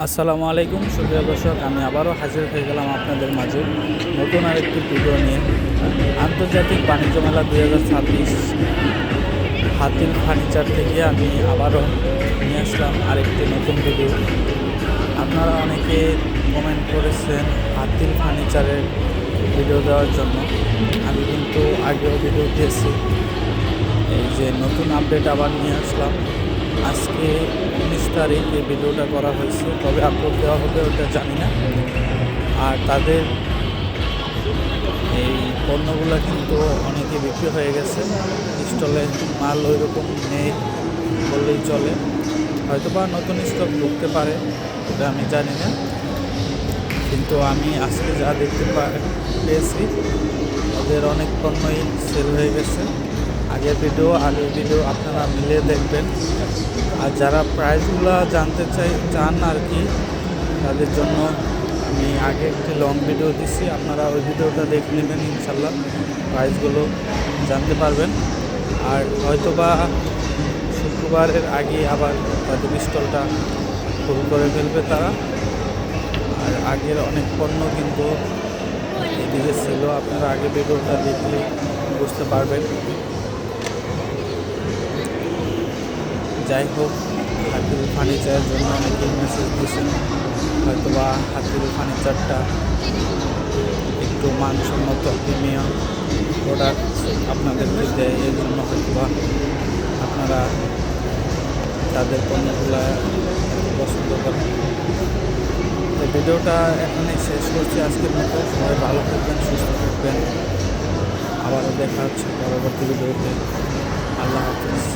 আসসালামু আলাইকুম সুপ্রিয় দর্শক, আমি আবারও হাজির হয়ে গেলাম আপনাদের মাঝে নতুন আরেকটি ভিডিও নিয়ে। আন্তর্জাতিক বাণিজ্য মেলা 2026 হাতিল ফার্নিচার থেকে আমি আবারও নিয়ে আসলাম আরেকটি নতুন ভিডিও। আপনারা অনেকে কমেন্ট করেছেন হাতিল ফার্নিচারের ভিডিও দেওয়ার জন্য। আমি কিন্তু আগেও ভিডিও দিয়েছি, এই যে নতুন আপডেট আবার নিয়ে আসলাম। আজকে 19 তারিখ এই ভিডিওটা করা হয়েছে, তবে আপলোড দেওয়া হবে ওটা জানি না। আর তাদের এই পণ্যগুলো কিন্তু অনেকে বিক্রি হয়ে গেছে, স্টলে মাল ওই রকম নেই বললেই চলে। হয়তো বা নতুন স্টক ঢুকতে পারে, এটা আমি জানি না, কিন্তু আমি আজকে যা দেখতে পেয়েছি ওদের অনেক পণ্যই সেল হয়ে গেছে। আগের ভিডিও আপনারা মিলিয়ে দেখবেন। আর যারা প্রাইসগুলো জানতে চান আর কি, তাদের জন্য আমি আগে একটি লং ভিডিও দিচ্ছি, আপনারা ওই ভিডিওটা দেখে নেবেন, ইনশাল্লাহ প্রাইসগুলো জানতে পারবেন। আর হয়তোবা শুক্রবারের আগে আবার তাদের স্টলটা ফুল করে ফেলবে তারা। আর আগের অনেক পণ্য কিন্তু এদিকে ছিল, আপনারা আগে ভিডিওটা দেখলে বুঝতে পারবেন। যাই হোক, হাতিল ফার্নিচারের জন্য অনেকেই মেসেজ দিয়েছেন, হয়তোবা হাতিল ফার্নিচারটা একটু মানসম্মত প্রিমিয়াম প্রোডাক্ট আপনাদেরকে দেয়, এর জন্য হয়তোবা আপনারা তাদের পণ্যগুলো পছন্দ করেন। তো ভিডিওটা এখানেই শেষ করছি আজকের মতো। সবাই ভালো থাকবেন, সুস্থ থাকবেন। আবারও দেখা হচ্ছে পরবর্তী ভিডিওতে। আল্লাহ হাফিজ।